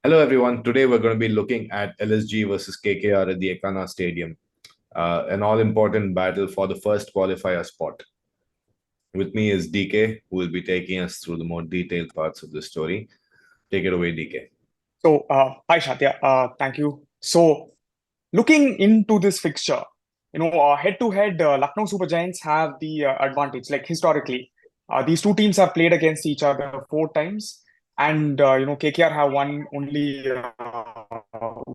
Hello, everyone. Today we're going to be looking at LSG versus KKR at the Ekana Stadium, an all-important battle for the first qualifier spot. With me is DK, who will be taking us through the more detailed parts of the story. Take it away, DK. Hi Shadya, thank you. So, looking into this fixture, head to head, Lucknow Super Giants have the advantage. Like historically, these two teams have played against each other four times, and KKR have won only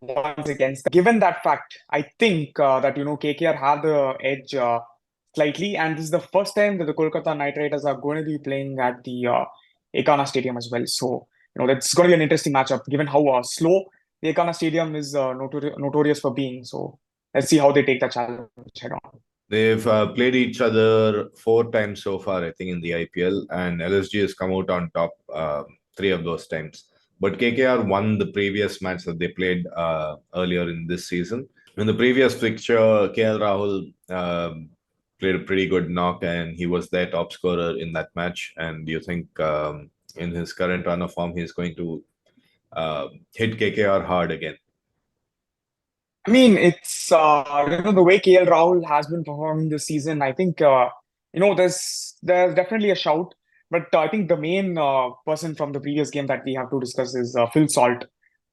once against them. Given that fact, I think that KKR have the edge slightly, and this is the first time that the Kolkata Knight Riders are going to be playing at the Ekana Stadium as well. So, that's going to be an interesting matchup, given how slow the Ekana Stadium is notorious for being. So let's see how they take the challenge head on. They've played each other four times so far, I think, in the IPL, and LSG has come out on top three of those times. But KKR won the previous match that they played earlier in this season. In the previous fixture, KL Rahul played a pretty good knock, and he was their top scorer in that match. And do you think in his current run of form, he's going to hit KKR hard again? I mean, it's the way KL Rahul has been performing this season. I think there's definitely a shout, but I think the main person from the previous game that we have to discuss is Phil Salt.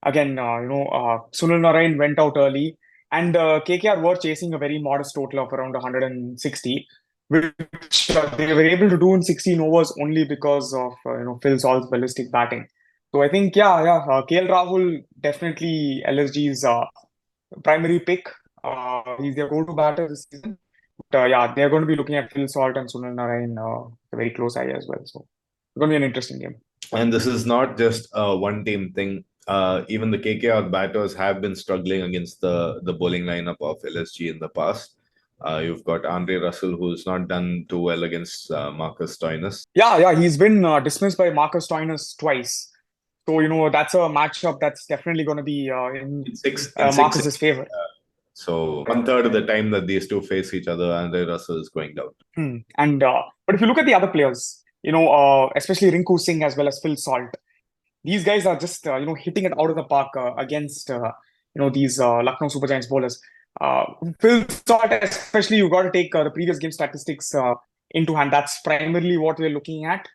Again, Sunil Narain went out early, and KKR were chasing a very modest total of around 160, which they were able to do in 16 overs only because of Phil Salt's ballistic batting. So I think KL Rahul definitely LSG's primary pick. He's their go-to batter this season. But they're going to be looking at Phil Salt and Sunil Narain a very close eye as well. So it's going to be an interesting game. And this is not just a one-team thing. Even the KKR batters have been struggling against the bowling lineup of LSG in the past. You've got Andre Russell, who's not done too well against Marcus Stoinis. He's been dismissed by Marcus Stoinis twice. So, that's a matchup that's definitely going to be in Marcus's favor. So one third of the time that these two face each other, Andre Russell is going down. But if you look at the other players, especially Rinku Singh as well as Phil Salt, these guys are just hitting it out of the park against these Lucknow Super Giants bowlers. Phil Salt, especially, you got to take the previous game statistics into hand. That's primarily what we're looking at.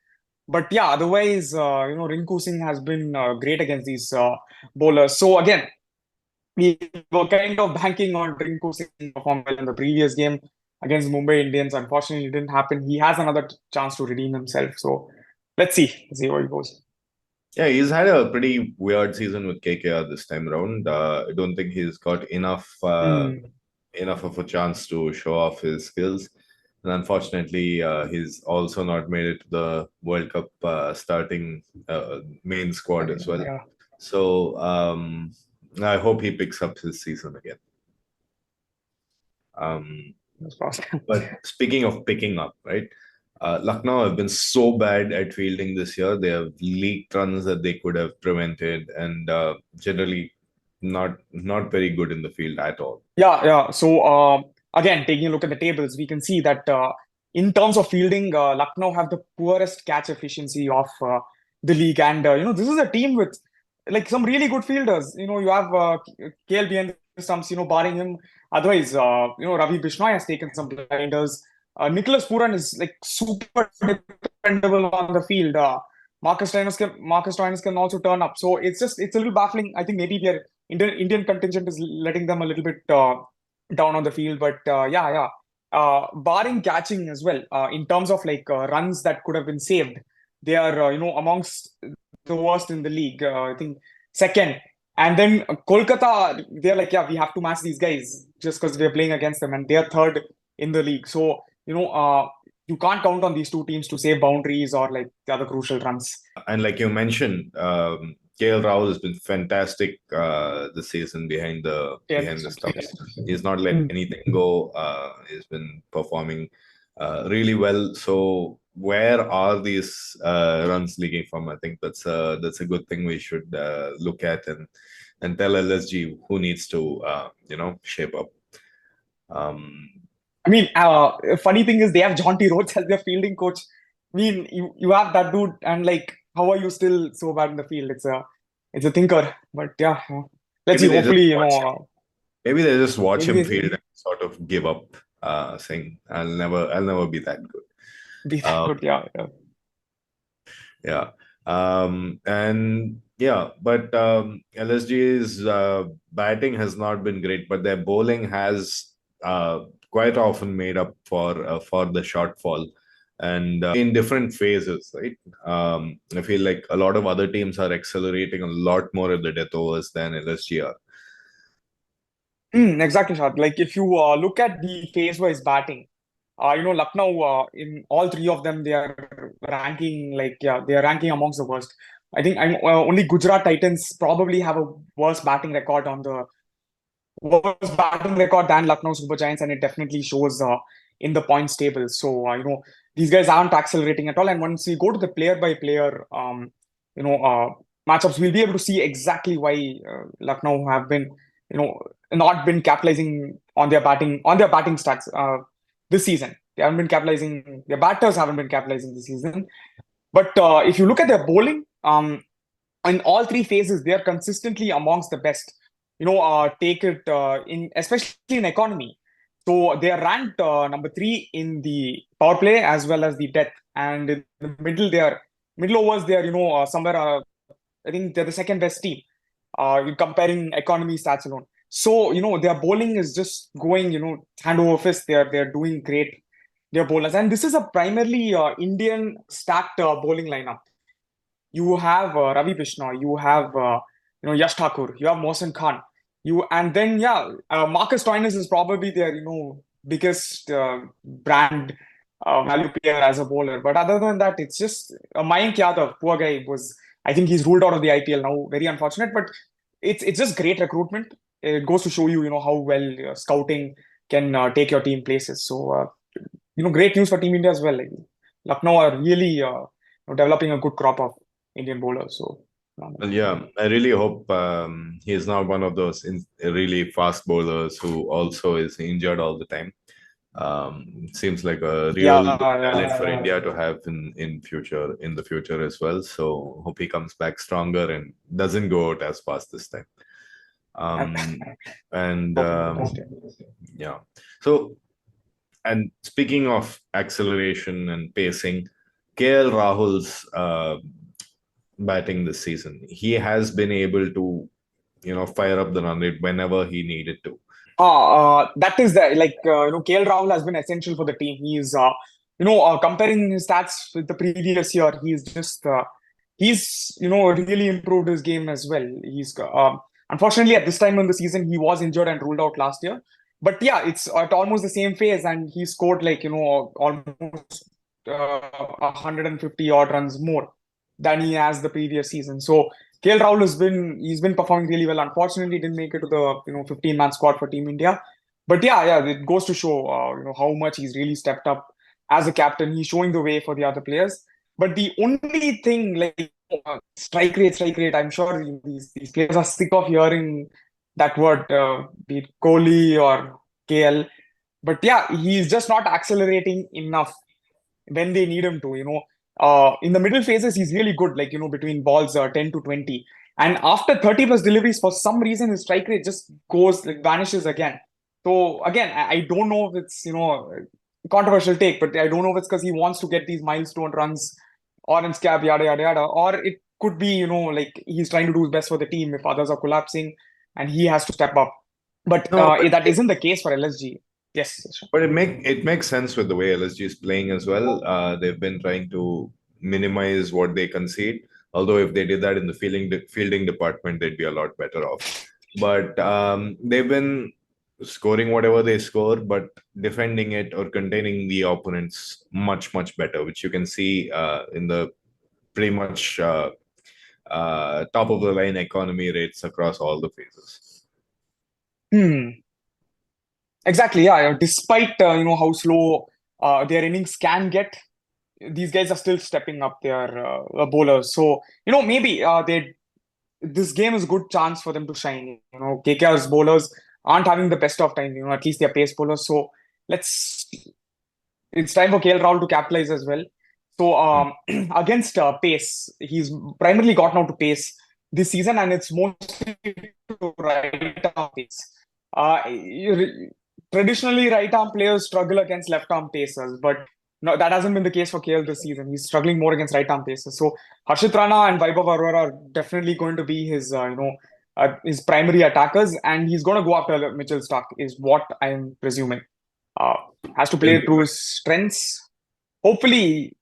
But yeah, otherwise, Rinku Singh has been great against these bowlers. So again, we were kind of banking on Rinku Singh perform well in the previous game against Mumbai Indians. Unfortunately, it didn't happen. He has another chance to redeem himself. So let's see how he goes. Yeah, he's had a pretty weird season with KKR this time around. I don't think he's got enough of a chance to show off his skills. And unfortunately, he's also not made it to the World Cup starting main squad as well. Yeah. So I hope he picks up his season again. But speaking of picking up, right? Lucknow have been so bad at fielding this year. They have leaked runs that they could have prevented, and generally not very good in the field at all. Yeah. So again, taking a look at the tables, we can see that in terms of fielding, Lucknow have the poorest catch efficiency of the league, and this is a team with like some really good fielders. You have KL behind the stumps, barring him. Otherwise, Ravi Bishnoi has taken some blinders. Nicholas Puran is like super dependable on the field. Marcus Stoinis can also turn up. So it's a little baffling. I think maybe their Indian contingent is letting them a little bit down on the field. But barring catching as well, in terms of like runs that could have been saved, they are amongst the worst in the league. I think second. And then Kolkata, they're like, we have to match these guys just because we're playing against them, and they're third in the league. So you can't count on these two teams to save boundaries or like the other crucial runs. And like you mentioned, KL Rahul has been fantastic this season behind the stumps. He's not let anything go. He's been performing really well. So where are these runs leaking from? I think that's a good thing we should look at and tell LSG who needs to shape up. I mean, funny thing is they have Jonty Rhodes as their fielding coach. I mean, you have that dude, and like, how are you still so bad in the field? it's a thinker. But yeah, let's Maybe see. they just Hopefully, watch him. Maybe they just watch him maybe field and sort of give up, saying, I'll never be that good." be that Um, good. Yeah, yeah. yeah. And yeah, but LSG's batting has not been great, but their bowling has quite often made up for the shortfall, and in different phases, right? I feel like a lot of other teams are accelerating a lot more at the death overs than LSG are. Exactly, Shad. Like if you look at the phase-wise batting, Lucknow in all three of them they are ranking they are ranking amongst the worst. I think only Gujarat Titans probably have a worse batting record than Lucknow Super Giants, and it definitely shows in the points table. So these guys aren't accelerating at all. And once we go to the player by player, you know uh, matchups, we'll be able to see exactly why Lucknow have been not been capitalizing on their batting stats this season. They haven't been capitalizing. Their batters haven't been capitalizing this season. But if you look at their bowling, in all three phases, they are consistently amongst the best. Take it in especially in economy. So they are ranked number three in the power play as well as the death, and in the middle they are middle overs. They are somewhere. I think they're the second best team. Comparing economy stats alone. So their bowling is just going hand over fist. They're doing great. Their bowlers, and this is a primarily Indian stacked bowling lineup. You have Ravi Bishnoi, you have Yash Thakur, you have Mohsin Khan, and then Marcus Stoinis is probably their biggest brand value player as a bowler. But other than that, it's just Mayank Yadav, poor guy, was I think he's ruled out of the IPL now. Very unfortunate, but it's just great recruitment. It goes to show you how well scouting can take your team places. So great news for Team India as well. Like, Lucknow are really developing a good crop of Indian bowlers. So, Well, yeah, I really hope he is not one of those really fast bowlers who also is injured all the time. Seems like a yeah, real good talent for yeah. India to have in the future as well. So hope he comes back stronger and doesn't go out as fast this time. And yeah, so and speaking of acceleration and pacing, KL Rahul's batting this season, he has been able to fire up the run rate whenever he needed to. That is KL Rahul has been essential for the team. He's comparing his stats with the previous year, he's really improved his game as well. He's unfortunately at this time in the season he was injured and ruled out last year. But yeah, it's at almost the same phase, and he scored almost 150 odd runs more than he has the previous season. So KL Rahul he's been performing really well. Unfortunately, he didn't make it to the 15-man squad for Team India. But yeah, it goes to show how much he's really stepped up as a captain. He's showing the way for the other players. But the only thing like strike rate. I'm sure these players are sick of hearing that word, be it Kohli or KL. But yeah, he's just not accelerating enough when they need him to. In the middle phases, he's really good, like, between balls 10 to 20. And after 30 plus deliveries, for some reason, his strike rate just goes, like, vanishes again. So, again, I don't know if it's, a controversial take, but I don't know if it's because he wants to get these milestone runs, orange cap, yada, yada, yada. Or it could be, like, he's trying to do his best for the team if others are collapsing and he has to step up. But No, but that isn't the case for LSG. Yes, sure. But it makes sense with the way LSG is playing as well. They've been trying to minimize what they concede. Although if they did that in the fielding department, they'd be a lot better off. But they've been scoring whatever they score, but defending it or containing the opponents much better, which you can see in the pretty much top of the line economy rates across all the phases. Hmm. Exactly, yeah. Despite how slow their innings can get, these guys are still stepping up their bowlers. So maybe they this game is a good chance for them to shine. KKR's bowlers aren't having the best of time. At least their pace bowlers. So let's it's time for KL Rahul to capitalize as well. So against pace, he's primarily got now to pace. this season, and it's mostly to right-arm pace. Traditionally, right-arm players struggle against left-arm pacers, but no, that hasn't been the case for KL this season. He's struggling more against right-arm pacers. So Harshit Rana and Vaibhav Arora are definitely going to be his primary attackers, and he's going to go after Mitchell Stark, is what I'm presuming. Uh, has to play through his strengths. Hopefully,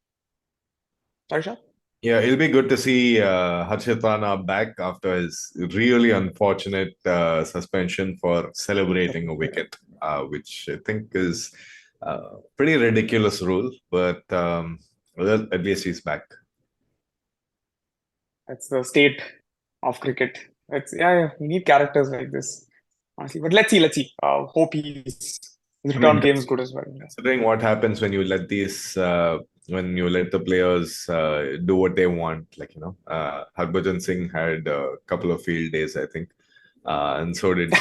sorry, Shah? Yeah, it'll be good to see Harshit Rana back after his really unfortunate suspension for celebrating a wicket, which I think is a pretty ridiculous rule, but well, at least he's back. That's the state of cricket. We need characters like this, honestly. But let's see. Hope his return game is good as well. Considering what happens when you let when you let the players do what they want, like Harbhajan Singh had a couple of field days, I think, and so did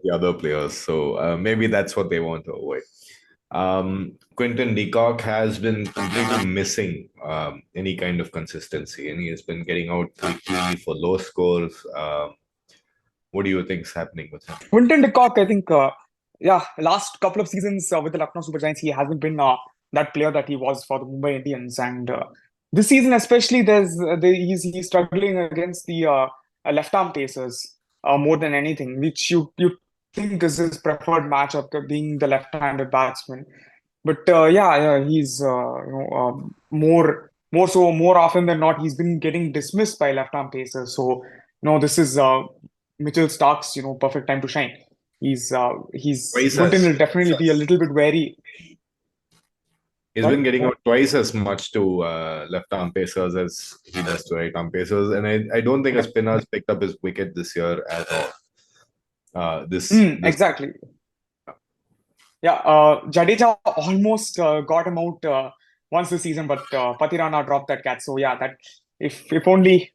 the other players. So maybe that's what they want to avoid. Quinton de Kock has been completely missing any kind of consistency, and he has been getting out quickly for low scores. What do you think is happening with him? Quinton de Kock, I think, last couple of seasons with the Lucknow Super Giants, he hasn't been that player that he was for the Mumbai Indians, and this season especially, he's struggling against the left-arm pacers more than anything, which you think is his preferred matchup, being the left-handed batsman. But he's more often than not, he's been getting dismissed by left-arm pacers. So this is Mitchell Stark's perfect time to shine. Quinton will definitely be a little bit wary. He's been getting out twice as much to left-arm pacers as he does to right-arm pacers, and I don't think a spinner has picked up his wicket this year at all. Exactly. Yeah, Jadeja almost got him out once this season, but Patirana dropped that catch. So yeah, that if only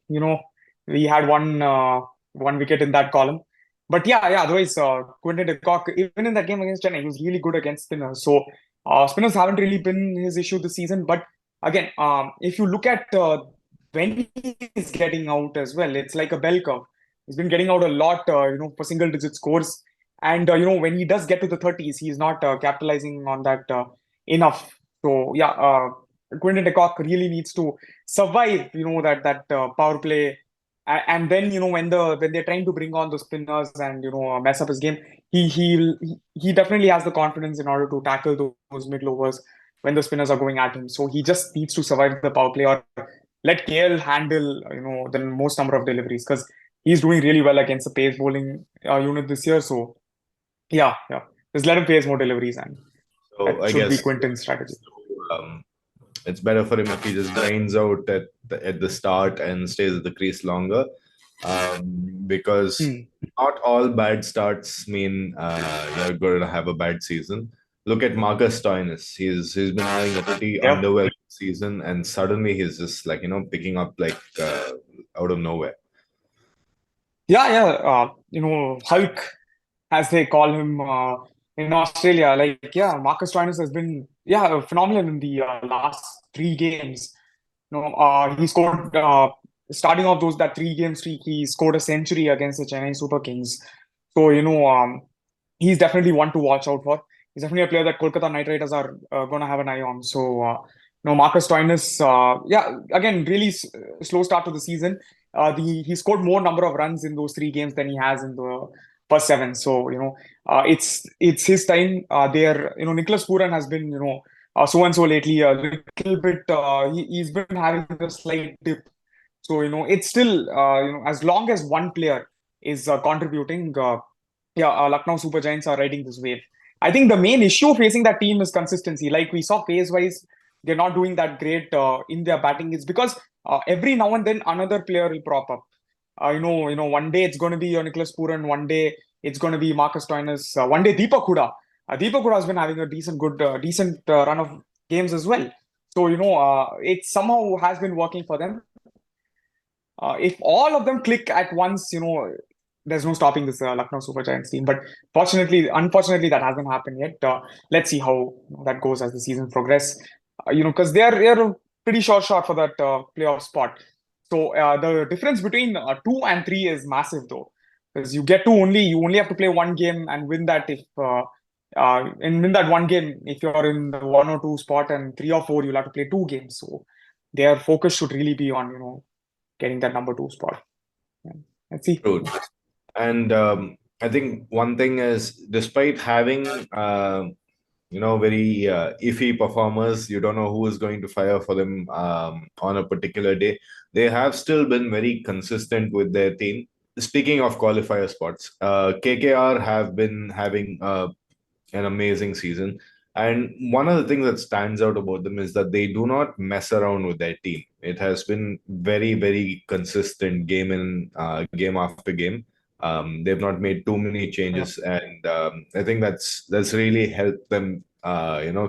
we had one wicket in that column. But otherwise, Quinton de Kock, even in that game against Chennai, he was really good against spinners. So spinners haven't really been his issue this season. But again, if you look at when he's getting out as well, it's like a bell curve. He's been getting out a lot, for single-digit scores. And when he does get to the 30s, he's not capitalizing on that enough. So Quinton de Kock really needs to survive, that power play. And then when they're trying to bring on the spinners and mess up his game, he definitely has the confidence in order to tackle those middle overs when the spinners are going at him. So he just needs to survive the power play or let KL handle the most number of deliveries, because he's doing really well against the pace bowling unit this year. So just let him face more deliveries, and that should be Quinton's strategy. It's better for him if he just grinds out at the start and stays at the crease longer, because not all bad starts mean you're going to have a bad season. Look at Marcus Stoinis. He's been having a pretty underwhelming season, and suddenly he's just picking up out of nowhere. Hulk, as they call him in Australia. Marcus Stoinis has been phenomenal in the last 3 games. He scored starting off that 3-game streak. He scored a century against the Chennai Super Kings. So he's definitely one to watch out for. He's definitely a player that Kolkata Knight Riders are going to have an eye on. So Marcus Stoinis, again, really slow start to the season. He scored more number of runs in those 3 games than he has in the first 7. So it's his time. Nicholas Pooran has been so and so lately, a little bit. He's been having a slight dip. So it's still as long as one player is contributing, Lucknow Super Giants are riding this wave. I think the main issue facing that team is consistency. Like we saw phase-wise, they're not doing that great in their batting. It's because every now and then another player will prop up. One day it's going to be Nicholas Pooran, one day it's going to be Marcus Stoinis, one day Deepak Hooda. Deepak Hooda has been having a decent run of games as well. So it somehow has been working for them. If all of them click at once, there's no stopping this Lucknow Super Giants team. But unfortunately, that hasn't happened yet. Let's see how that goes as the season progresses. Because they're a pretty short shot for that playoff spot. So the difference between 2 and 3 is massive though, because you only have to play one game and win that if and win that one game if you're in the 1 or 2 spot, and 3 or 4 you'll have to play 2 games. So their focus should really be on getting that number 2 spot. Yeah. Let's see. True. And I think one thing is, despite having very iffy performers, you don't know who is going to fire for them on a particular day. They have still been very consistent with their team. Speaking of qualifier spots, KKR have been having an amazing season. And one of the things that stands out about them is that they do not mess around with their team. It has been very, very consistent game after game. They've not made too many changes, and I think that's really helped them,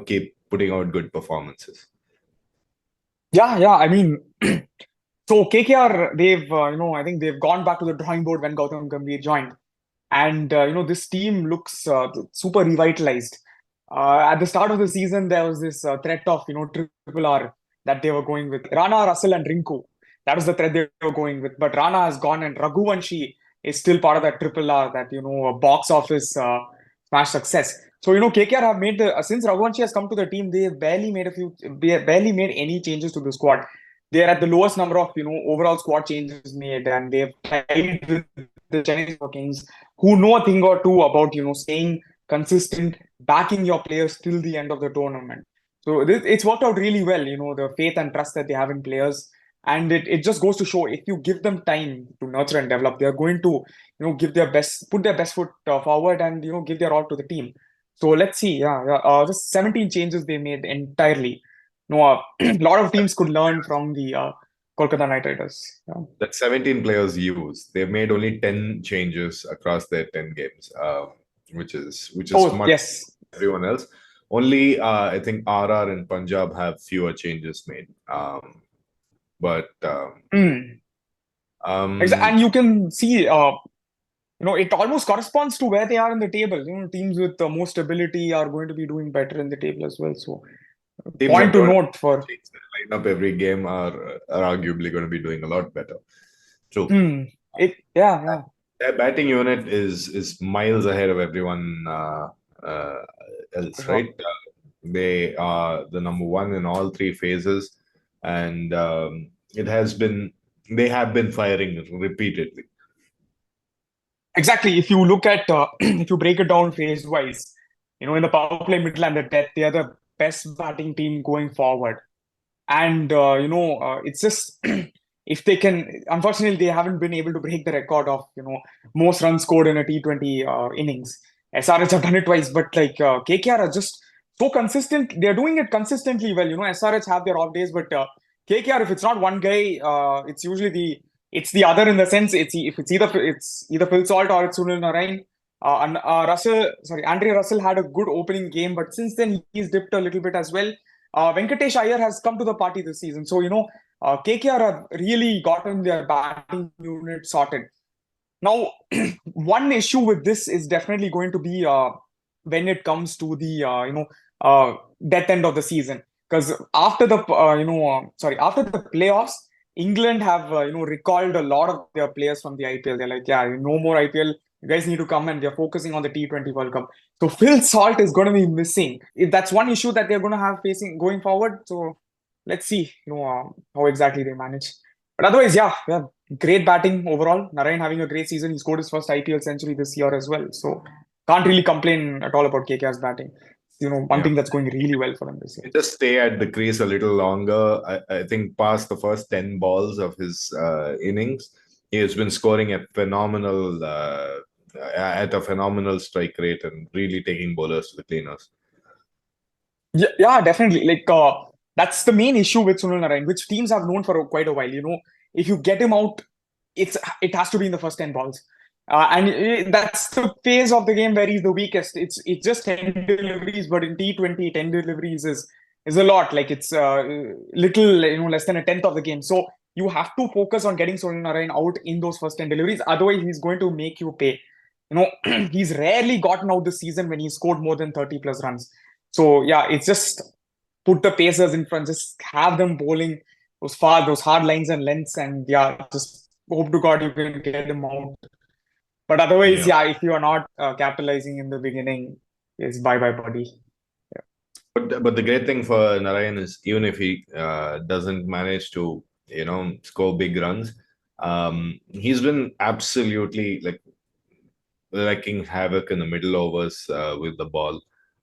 keep putting out good performances. Yeah. I mean, so KKR, I think they've gone back to the drawing board when Gautam Gambhir joined. And this team looks super revitalized. At the start of the season, there was this threat of triple R that they were going with Rana, Russell, and Rinku. That was the threat they were going with. But Rana has gone, and Raghuvanshi is still part of that triple R, that box office smash success. So KKR have made since Raghuvanshi has come to the team, they have barely made any changes to the squad. They are at the lowest number of overall squad changes made, and they've tied with the Chennai Super Kings, who know a thing or two about staying consistent, backing your players till the end of the tournament. So it's worked out really well. The faith and trust that they have in players, and it just goes to show, if you give them time to nurture and develop, they are going to give their best, put their best foot forward, and give their all to the team. So let's see. Just 17 changes they made entirely. A lot of teams could learn from the Kolkata Knight Riders. Yeah. That 17 players use, they've made only 10 changes across their 10 games, which is much yes. everyone else. Only I think RR and Punjab have fewer changes made. And you can see, it almost corresponds to where they are in the table. Teams with more stability are going to be doing better in the table as well. So, point to note for line up every game are arguably going to be doing a lot better. True. Their batting unit is miles ahead of everyone else, right? They are the number one in all 3 phases, and they have been firing repeatedly. Exactly. If you look at if you break it down phase wise, in the power play, middle, and the death, they are the best batting team going forward. And it's just if they can, unfortunately, they haven't been able to break the record of most runs scored in a T20 innings. SRH have done it twice, but like KKR are just so consistent. They're doing it consistently well. SRH have their off days, but KKR, if it's not one guy, it's usually the other, in the sense it's either Phil Salt or it's Sunil Narain. And Andre Russell had a good opening game, but since then he's dipped a little bit as well. Venkatesh Iyer has come to the party this season. So, KKR have really gotten their batting unit sorted. Now, one issue with this is definitely going to be when it comes to the, death end of the season. Because after the playoffs, England have, recalled a lot of their players from the IPL. They're like, yeah, no more IPL. You guys need to come, and they're focusing on the T20 World Cup. So Phil Salt is going to be missing. That's one issue that they're going to have facing going forward. So let's see, how exactly they manage. But otherwise, yeah, great batting overall. Narain having a great season. He scored his first IPL century this year as well. So can't really complain at all about KKR's batting. One thing that's going really well for them this year. Just stay at the crease a little longer. I think past the first 10 balls of his innings, he has been scoring at a phenomenal strike rate and really taking bowlers to the cleaners. Yeah, definitely. Like that's the main issue with Sunil Narain, which teams have known for quite a while. If you get him out, it has to be in the first 10 balls. And that's the phase of the game where he's the weakest. It's just 10 deliveries, but in T20, 10 deliveries is a lot. Like it's little, less than a tenth of the game. So you have to focus on getting Sunil Narain out in those first 10 deliveries. Otherwise, he's going to make you pay. He's rarely gotten out this season when he scored more than 30 plus runs. So yeah, it's just put the pacers in front, just have them bowling those hard lines and lengths, and yeah, just hope to God you can get him out. But otherwise, Yeah. yeah, if you are not capitalizing in the beginning, it's bye bye, buddy. But the great thing for Narayan is even if he doesn't manage to score big runs, he's been absolutely like wrecking havoc in the middle overs with the ball.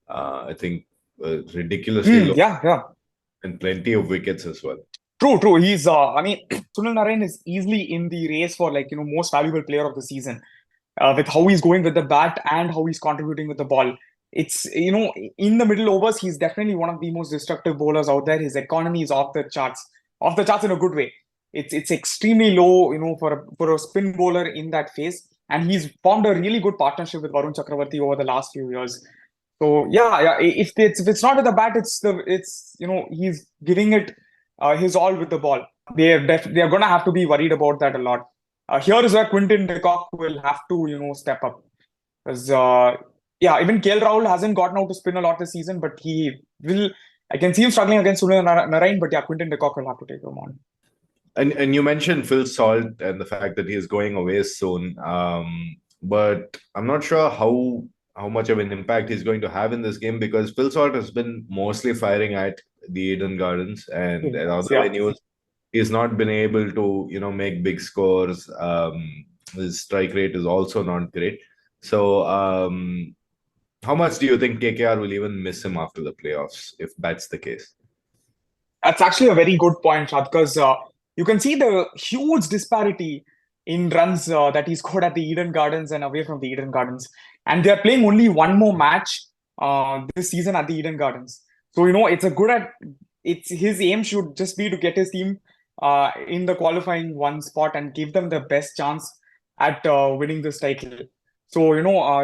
I think ridiculously low Yeah, yeah. and plenty of wickets as well. True. He's, I mean, Sunil Narayan is easily in the race for like, most valuable player of the season with how he's going with the bat and how he's contributing with the ball. It's, in the middle overs, he's definitely one of the most destructive bowlers out there. His economy is off the charts in a good way. It's extremely low, for a spin bowler in that phase. And he's formed a really good partnership with Varun Chakravarti over the last few years. So yeah. If it's not with the bat, he's giving it his all with the ball. They're gonna have to be worried about that a lot. Here is where Quinton de Kock will have to step up because yeah, even KL Rahul hasn't gotten out to spin a lot this season, but he will. I can see him struggling against Sunil Narayan, but yeah, Quinton de Kock will have to take him on. And you mentioned Phil Salt and the fact that he's going away soon. But I'm not sure how much of an impact he's going to have in this game because Phil Salt has been mostly firing at the Eden Gardens and at other Yeah. venues. He's not been able to, make big scores. His strike rate is also not great. So, how much do you think KKR will even miss him after the playoffs if that's the case? That's actually a very good point, Shad, because you can see the huge disparity in runs that he scored at the Eden Gardens and away from the Eden Gardens. And they're playing only one more match this season at the Eden Gardens. So, it's his aim should just be to get his team in the qualifying one spot and give them the best chance at winning this title. So,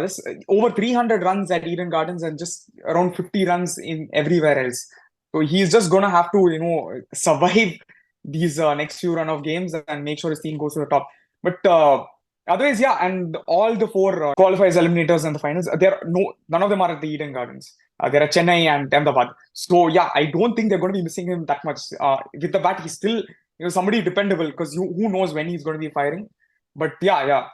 just over 300 runs at Eden Gardens and just around 50 runs in everywhere else. So he's just gonna have to, survive these next few run of games and make sure his team goes to the top. But otherwise, yeah, and all the four qualifiers, eliminators, and the finals, none of them are at the Eden Gardens. They're at Chennai and Ahmedabad. So yeah, I don't think they're going to be missing him that much. With the bat, he's still somebody dependable because who knows when he's going to be firing. But yeah,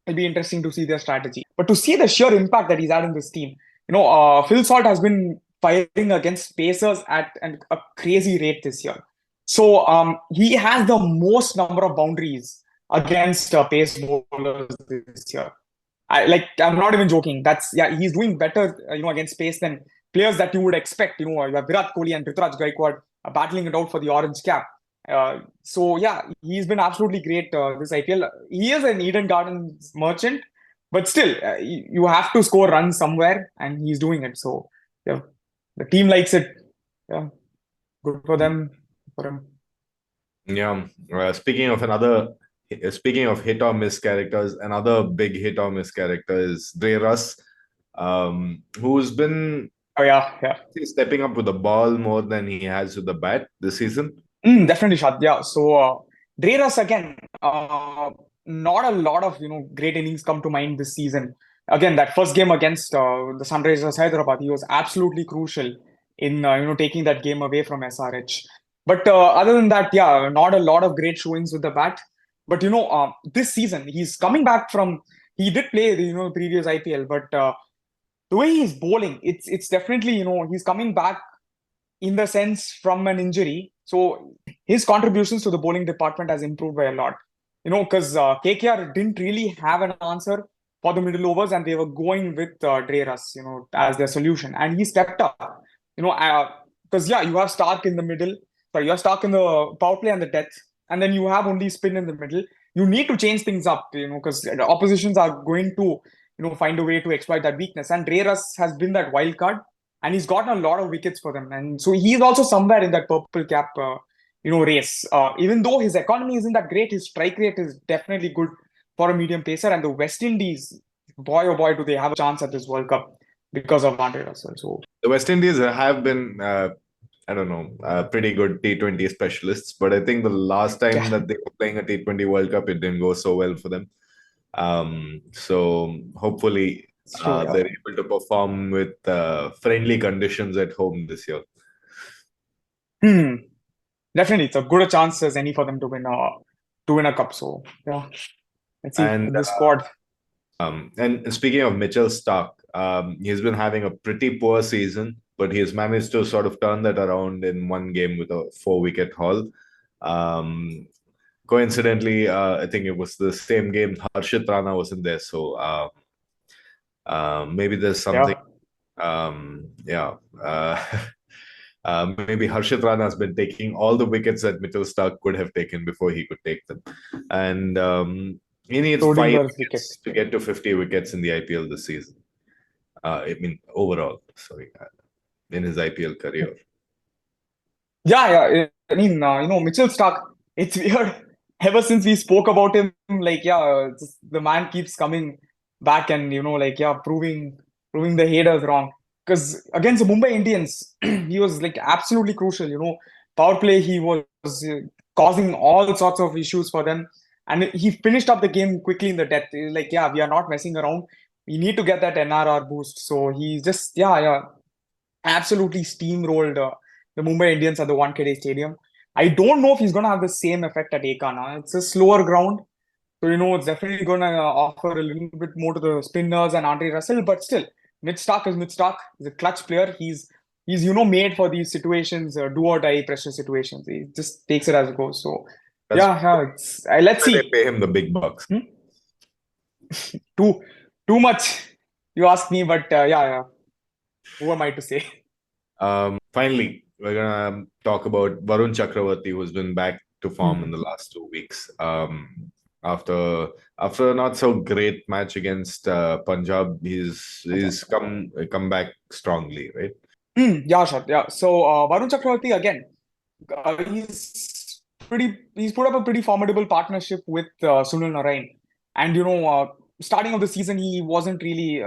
it'll be interesting to see their strategy. But to see the sheer impact that he's had in this team, Phil Salt has been firing against Pacers at a crazy rate this year. So he has the most number of boundaries against pace bowlers this year. I'm not even joking. He's doing better, against pace than players that you would expect. You have Virat Kohli and Ruturaj Gaikwad battling it out for the orange cap. So yeah, he's been absolutely great this IPL. He is an Eden Gardens merchant, but still, you have to score runs somewhere, and he's doing it. So yeah, the team likes it. Yeah, good for them. For him. Yeah. Speaking of hit or miss characters, another big hit or miss character is Dre Russ, who's been Oh yeah. stepping up with the ball more than he has with the bat this season. Definitely, Shad. Yeah. So Dre Russ again. Not a lot of great innings come to mind this season. Again, that first game against the Sunrisers Hyderabad, he was absolutely crucial in taking that game away from SRH. But other than that, yeah, not a lot of great showings with the bat. But this season he's coming back from. He did play the previous IPL, but the way he's bowling, it's definitely he's coming back in the sense from an injury. So his contributions to the bowling department has improved by a lot. Because KKR didn't really have an answer for the middle overs, and they were going with Dre Russ, as their solution, and he stepped up. Because yeah, you have Stark in the middle, sorry, you have Stark in the power play and the death, and then you have only spin in the middle. You need to change things up, because the oppositions are going to, find a way to exploit that weakness. And Dre Russ has been that wild card, and he's gotten a lot of wickets for them. And so he's also somewhere in that purple cap, race. Even though his economy isn't that great, his strike rate is definitely good for a medium pacer. And the West Indies, boy oh boy, do they have a chance at this World Cup because of Andre Russell. So the West Indies have been, I don't know, pretty good T20 specialists, but I think the last time that they were playing a T20 World Cup, it didn't go so well for them. So hopefully they're able to perform with friendly conditions at home this year. definitely it's a good a chance as any for them to win a cup. So yeah, let's see And with the squad. and speaking of Mitchell Stark, he's been having a pretty poor season, but he's managed to sort of turn that around in one game with a 4 wicket haul. Um, Coincidentally, I think it was the same game Harshit Rana wasn't there, so maybe there's something. Yeah, Yeah. Maybe Harshit Rana has been taking all the wickets that Mitchell Stark could have taken before he could take them. And he needs including five the wicket. wickets to get to 50 wickets in the IPL this season. I mean, overall, sorry, in his IPL career. Yeah. I mean, Mitchell Stark. It's weird. Ever since we spoke about him, like, yeah, just, the man keeps coming back and like, yeah, proving the haters wrong. Because against the Mumbai Indians, he was like absolutely crucial. Power play, he was causing all sorts of issues for them, and he finished up the game quickly in the death. Like, yeah, we are not messing around. We need to get that NRR boost. So he just, yeah, absolutely steamrolled the Mumbai Indians at the Wankhede Stadium. I don't know if he's going to have the same effect at Ekana. It's a slower ground, so it's definitely going to offer a little bit more to the spinners and Andre Russell. But still, Mitch Stark is Mitch Stark. He's a clutch player. He's made for these situations, do or die pressure situations. He just takes it as it goes. So That's yeah, let's why they see. pay him the big bucks. Hmm? Too too much, you ask me, but yeah. Who am I to say? Finally, we're gonna talk about Varun Chakravarti, who's been back to form in the last 2 weeks. After a not so great match against Punjab, he's come back strongly, right? Yeah, Shad. Yeah. So Varun Chakravarti again, he's put up a pretty formidable partnership with Sunil Narain, and starting of the season he wasn't really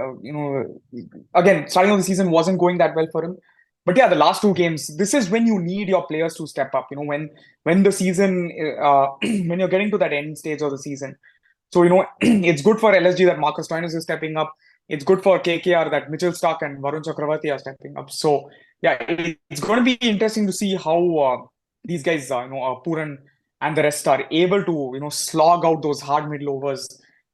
again starting of the season wasn't going that well for him, but yeah, the last two games, this is when you need your players to step up. When the season when you're getting to that end stage of the season. So, it's good for LSG that Marcus Stoinis is stepping up. It's good for KKR that Mitchell Stark and Varun Chakravarti are stepping up. So, yeah, it's going to be interesting to see how these guys, Puran and the rest are able to, slog out those hard middle overs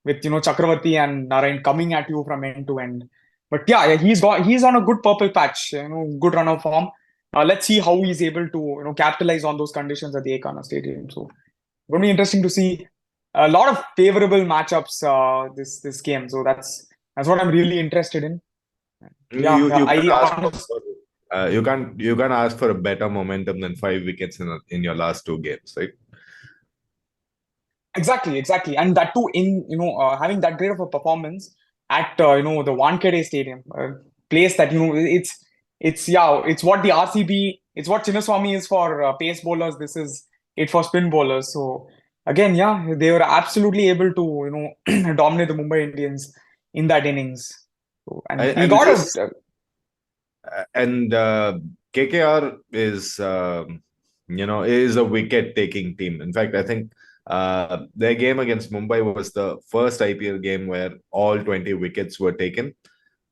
with, Chakravarti and Narain coming at you from end to end. But yeah, he's on a good purple patch, good run of form. Let's see how he's able to, capitalize on those conditions at the Ekana Stadium. So, going to be interesting to see a lot of favorable matchups this game. So that's what I'm really interested in. Yeah, You I can't ask honestly, for you can't ask for a better momentum than 5 wickets in your last 2 games, right? exactly, and that too in having that great of a performance at the Wankhede Stadium, a place that it's what the RCB, it's what Chinnaswamy is for pace bowlers. This is it for spin bowlers. So again, yeah, they were absolutely able to dominate the Mumbai Indians in that innings. So, and he And got this a and KKR is a wicket taking team. In fact, I think their game against Mumbai was the first IPL game where all 20 wickets were taken.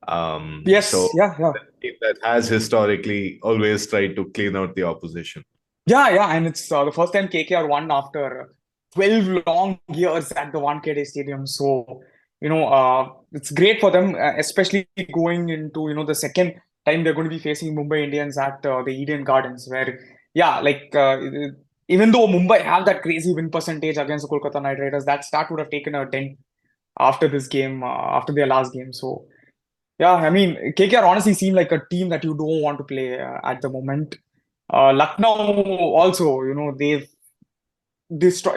So yes, yeah. the team that has historically always tried to clean out the opposition. Yeah, and it's the first time KKR won after 12 long years at the Wankhede Stadium. So, it's great for them, especially going into, the second time they're going to be facing Mumbai Indians at the Eden Gardens, where, yeah, like, even though Mumbai have that crazy win percentage against the Kolkata Knight Riders, that would have taken a dent after this game, after their last game. So, yeah, I mean, KKR honestly seem like a team that you don't want to play at the moment. Lucknow also, I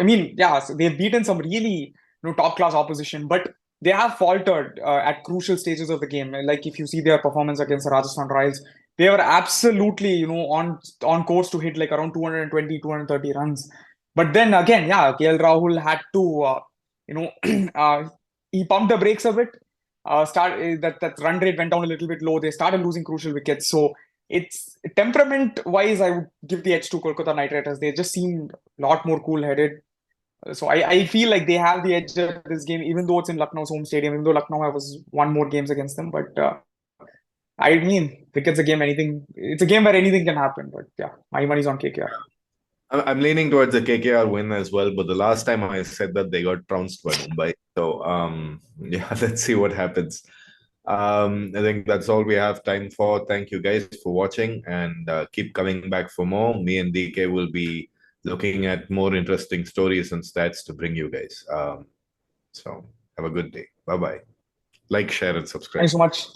mean, yeah, so they've beaten some really top class opposition, but they have faltered at crucial stages of the game. Like if you see their performance against the Rajasthan Royals, they were absolutely on course to hit like around 220, 230 runs. But then again, yeah, KL Rahul had to you know he pumped the brakes a bit. That run rate went down a little bit low. They started losing crucial wickets. So it's temperament wise, I would give the edge to Kolkata Knight Riders. They just seemed a lot more cool headed. So I feel like they have the edge of this game, even though it's in Lucknow's home stadium, even though Lucknow has won more games against them. But I mean, cricket's a game, it's a game where anything can happen. But yeah, my money's on KKR. I'm leaning towards the KKR win as well, but the last time I said that they got trounced by Mumbai. So yeah, let's see what happens. I think that's all we have time for. Thank you guys for watching, and keep coming back for more. Me and DK will be looking at more interesting stories and stats to bring you guys. So have a good day. Bye bye. Like, share, and Thanks subscribe. so much.